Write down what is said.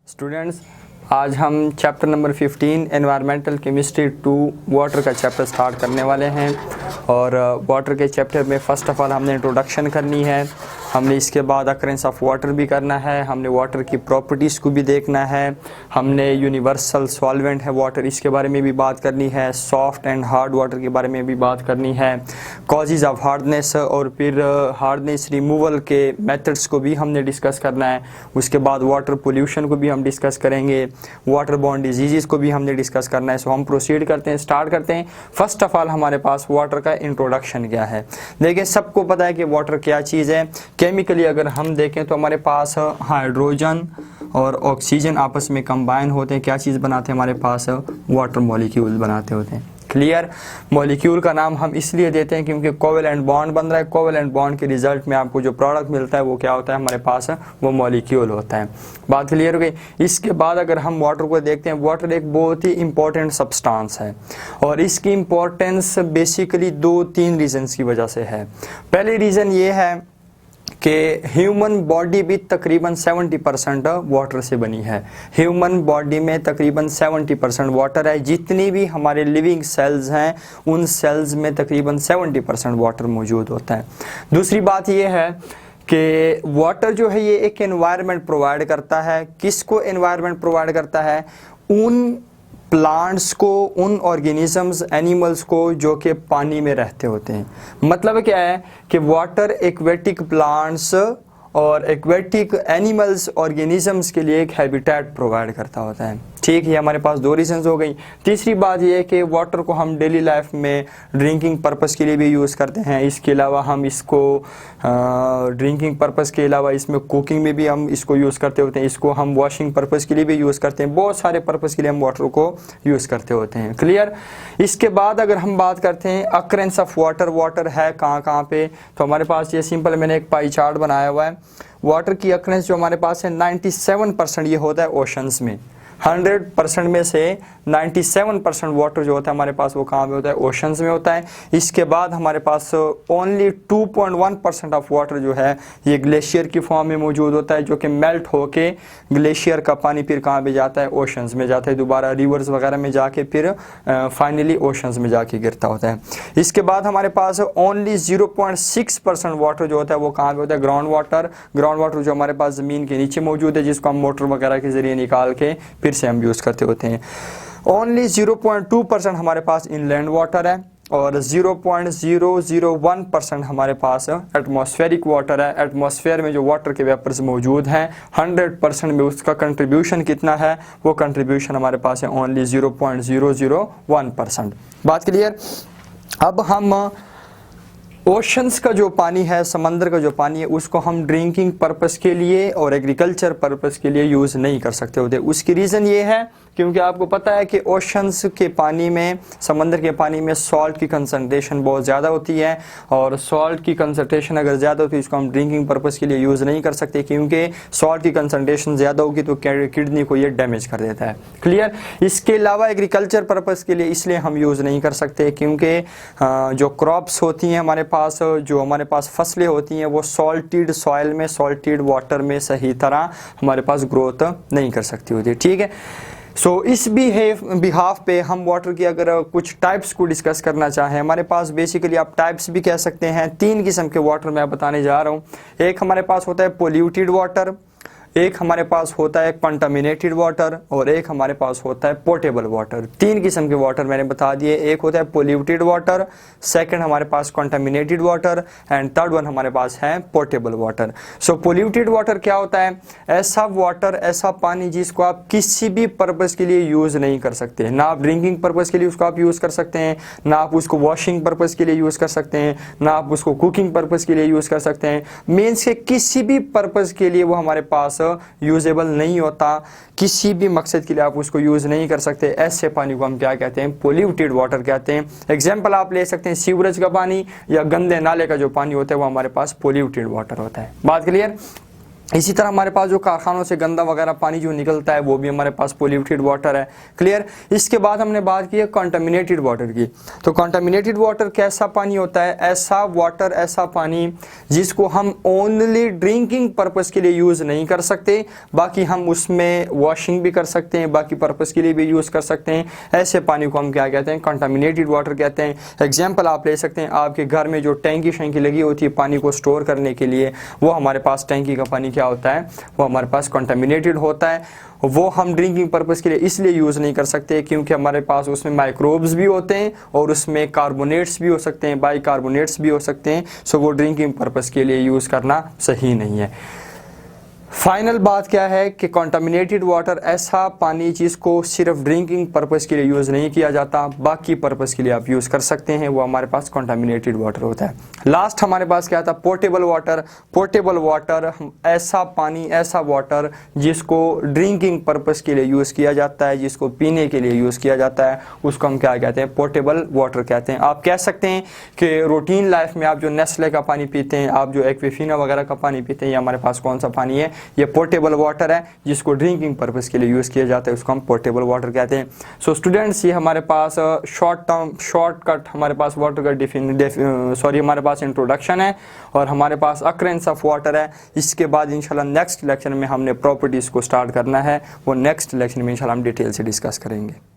Students, आज हम chapter number 15 environmental chemistry 2 water का चैप्टर स्टार्ट करने वाले हैं। और वाटर के चैप्टर में फ़र्स्ट ऑफ़ ऑल हमने इंट्रोडक्शन करनी है, हमने इसके बाद अकरेंस ऑफ वाटर भी करना है, हमने वाटर की प्रॉपर्टीज़ को भी देखना है, हमने यूनिवर्सल सॉल्वेंट है वाटर इसके बारे में भी बात करनी है, सॉफ्ट एंड हार्ड वाटर के बारे में भी बात करनी है, कॉजेज़ ऑफ हार्डनेस और फिर हार्डनेस रिमूवल के मेथड्स को भी हमने डिस्कस करना है। उसके बाद वाटर पोल्यूशन को भी हम डिस्कस करेंगे, वाटर बॉर्न डिजीज़ को भी हमने डिस्कस करना है। सो हम प्रोसीड करते हैं, स्टार्ट करते हैं। फर्स्ट ऑफ ऑल हमारे पास वाटर का इंट्रोडक्शन क्या है। देखिए, सबको पता है कि वाटर क्या चीज़ है। केमिकली अगर हम देखें तो हमारे पास हाइड्रोजन और ऑक्सीजन आपस में कंबाइन होते हैं, क्या चीज़ बनाते हैं, हमारे पास वाटर मॉलिक्यूल बनाते होते हैं। क्लियर। मॉलिक्यूल का नाम हम इसलिए देते हैं क्योंकि कोवेलेंट बॉन्ड बन रहा है, कोवेलेंट बॉन्ड के रिजल्ट में आपको जो प्रोडक्ट मिलता है वो क्या होता है, हमारे पास वो मॉलिक्यूल होता है। बात क्लियर हो गई। इसके बाद अगर हम वाटर को देखते हैं, वाटर एक बहुत ही इंपॉर्टेंट सब्सटेंस है और इसकी इंपॉर्टेंस बेसिकली 2-3 रीजन्स की वजह से है। पहले रीज़न ये है कि ह्यूमन बॉडी भी तकरीबन 70% वाटर से बनी है। ह्यूमन बॉडी में तकरीबन 70% वाटर है। जितनी भी हमारे लिविंग सेल्स हैं उन सेल्स में तकरीबन 70% वाटर मौजूद होता है। दूसरी बात यह है कि वाटर जो है ये एक एनवायरनमेंट प्रोवाइड करता है। किसको एनवायरनमेंट प्रोवाइड करता है? उन प्लांट्स को, उन ऑर्गेनिजम्स, एनिमल्स को जो कि पानी में रहते होते हैं। मतलब क्या है कि वाटर एक्वेटिक प्लांट्स और एक्वेटिक एनिमल्स, ऑर्गेनिजम्स के लिए एक हैबिटेट प्रोवाइड करता होता है। ठीक है, हमारे पास 2 रीजंस हो गई। तीसरी बात यह है कि वाटर को हम डेली लाइफ में ड्रिंकिंग पर्पस के लिए भी यूज़ करते हैं। इसके अलावा हम इसको ड्रिंकिंग पर्पस के अलावा इसमें कुकिंग में भी हम इसको यूज़ करते होते हैं। इसको हम वॉशिंग पर्पस के लिए भी यूज़ करते हैं। बहुत सारे पर्पस के लिए हम वाटर को यूज़ करते होते हैं। क्लियर। इसके बाद अगर हम बात करते हैं अकरेंस ऑफ वाटर, वाटर है कहाँ कहाँ पे, तो हमारे पास ये सिंपल मैंने एक पाई चार्ट बनाया हुआ है। वाटर की अकरेंस जो हमारे पास है 97% ये होता है ओशंस में। 100% में से 97% वाटर जो होता है हमारे पास वो कहाँ पे होता है, ओशंस में होता है। इसके बाद हमारे पास ओनली 2.1% ऑफ वाटर जो है ये ग्लेशियर की फॉर्म में मौजूद होता है, जो कि मेल्ट होके ग्लेशियर का पानी फिर कहाँ पे जाता है, ओशंस में जाता है, दोबारा रिवर्स वगैरह में जाके फिर फाइनली ओशंस में जाके गिरता होता है। इसके बाद हमारे पास ओनली 0.6% वाटर जो होता है वो कहाँ पे होता है, ग्राउंड वाटर। ग्राउंड वाटर जो हमारे पास ज़मीन के नीचे मौजूद है, जिसको हम मोटर वगैरह के ज़रिए निकाल के फिर से हम यूज़ करते होते हैं। ओनली 0.2% हमारे पास इनलैंड वाटर है और 0.001% हमारे पास एटमॉस्फेरिक वाटर है। एटमॉस्फेयर में जो वाटर के वेपर्स मौजूद हैं 100% में उसका कंट्रीब्यूशन कितना है, वो कंट्रीब्यूशन हमारे पास है ओनली 0.001%। बात क्लियर। अब हम ओशंस का जो पानी है, समंदर का जो पानी है, उसको हम ड्रिंकिंग पर्पस के लिए और एग्रीकल्चर पर्पस के लिए यूज़ नहीं कर सकते होते। उसकी रीज़न ये है क्योंकि आपको पता है कि ओशंस के पानी में, समंदर के पानी में सॉल्ट की कंसंट्रेशन बहुत ज़्यादा होती है और सॉल्ट की कंसंट्रेशन अगर ज़्यादा होती है इसको हम ड्रिंकिंग पर्पस के लिए यूज़ नहीं कर सकते, क्योंकि सॉल्ट की कंसंट्रेशन ज़्यादा होगी तो किडनी को ये डैमेज कर देता है। क्लियर। इसके अलावा एग्रीकल्चर पर्पस के लिए इसलिए हम यूज़ नहीं कर सकते क्योंकि जो क्रॉप्स होती हैं हमारे पास, जो हमारे पास फसलें होती हैं वो सॉल्टेड सॉइल में, सॉल्टेड वाटर में सही तरह हमारे पास ग्रोथ नहीं कर सकती होती। ठीक है। सो इस बिहाफ पे हम वाटर की अगर कुछ टाइप्स को डिस्कस करना चाहें, हमारे पास बेसिकली आप टाइप्स भी कह सकते हैं। 3 किस्म के वाटर मैं बताने जा रहा हूँ। एक हमारे पास होता है पोल्यूटेड वाटर, एक हमारे पास होता है कंटामिनेटेड वाटर और एक हमारे पास होता है पोर्टेबल वाटर। 3 किस्म के वाटर मैंने बता दिए। एक होता है पोल्यूटेड वाटर, सेकंड हमारे पास contaminated water and third one हमारे पास है portable water. So polluted water क्या होता है? ऐसा वाटर, ऐसा पानी जिसको आप किसी भी पर्पज़ के लिए यूज़ नहीं कर सकते। ना आप ड्रिंकिंग पर्पज़ के लिए उसको आप यूज़ कर सकते हैं, ना आप उसको वॉशिंग पर्पज़ के लिए यूज़ कर सकते हैं, ना आप उसको कुकिंग पर्पज़ के लिए यूज़ कर सकते हैं। मीन्स के किसी भी पर्पज़ के लिए वो हमारे पास यूजेबल नहीं होता, किसी भी मकसद के लिए आप उसको यूज़ नहीं कर सकते। ऐसे पानी को हम क्या कहते हैं? पोल्यूटेड वाटर कहते हैं। एग्जाम्पल आप ले सकते हैं सीवरेज का पानी या गंदे नाले का जो पानी होता है वो हमारे पास पोल्यूटेड वाटर होता है। बात क्लियर। इसी तरह हमारे पास जो कारखानों से गंदा वगैरह पानी जो निकलता है वो भी हमारे पास पोल्यूटेड वाटर है। क्लियर। इसके बाद हमने बात की है कॉन्टामिनेटेड वाटर की। तो कॉन्टामिनेटेड वाटर कैसा पानी होता है? ऐसा वाटर, ऐसा पानी जिसको हम ओनली ड्रिंकिंग पर्पज़ के लिए यूज़ नहीं कर सकते, बाकी हम उसमें वॉशिंग भी कर सकते हैं, बाकी पर्पज़ के लिए भी यूज़ कर सकते हैं। ऐसे पानी को हम क्या कहते हैं? कॉन्टामिनेटेड वाटर कहते हैं। एग्जाम्पल आप ले सकते हैं, आपके घर में जो टैंकी शैंकी लगी होती है पानी को स्टोर करने के लिए, वो हमारे पास टैंकी का पानी क्या होता है? वो हमारे पास कंटामिनेटेड होता है। वो हम ड्रिंकिंग पर्पज़ के लिए इसलिए यूज़ नहीं कर सकते क्योंकि हमारे पास उसमें माइक्रोब्स भी होते हैं और उसमें कार्बोनेट्स भी हो सकते हैं, बाइकार्बोनेट्स भी हो सकते हैं। सो वो ड्रिंकिंग पर्पज़ के लिए यूज़ करना सही नहीं है। फाइनल बात क्या है कि कॉन्टामिनेटेड वाटर ऐसा पानी जिसको सिर्फ ड्रिंकिंग पर्पज़ के लिए यूज़ नहीं किया जाता, बाकी पर्पज़ के लिए आप यूज़ कर सकते हैं, वो हमारे पास कॉन्टामिनेटेड वाटर होता है। लास्ट हमारे पास क्या था? Portable water. पोर्टेबल वाटर ऐसा पानी, ऐसा वाटर जिसको ड्रिंकिंग पर्पज़ के लिए यूज़ किया जाता है, जिसको पीने के लिए यूज़ किया जाता है, उसको हम क्या कहते हैं? पोर्टेबल वाटर कहते हैं। आप कह सकते हैं कि रूटीन लाइफ में आप जो नेस्ले का पानी पीते हैं, आप जो एक्विफिना वगैरह का पानी पीते हैं, ये हमारे पास कौन सा पानी है? ये पोर्टेबल वाटर है जिसको ड्रिंकिंग पर्पज़ के लिए यूज़ किया जाता है, उसको हम पोर्टेबल वाटर कहते हैं। सो स्टूडेंट्स, ये हमारे पास शॉर्टकट हमारे पास वाटर का हमारे पास इंट्रोडक्शन है और हमारे पास अक्रेंस ऑफ वाटर है। इसके बाद इंशाल्लाह नेक्स्ट लेक्चर में हमने प्रॉपर्टीज़ को स्टार्ट करना है, वो नेक्स्ट लेक्चर में इंशाल्लाह हम डिटेल से डिस्कस करेंगे।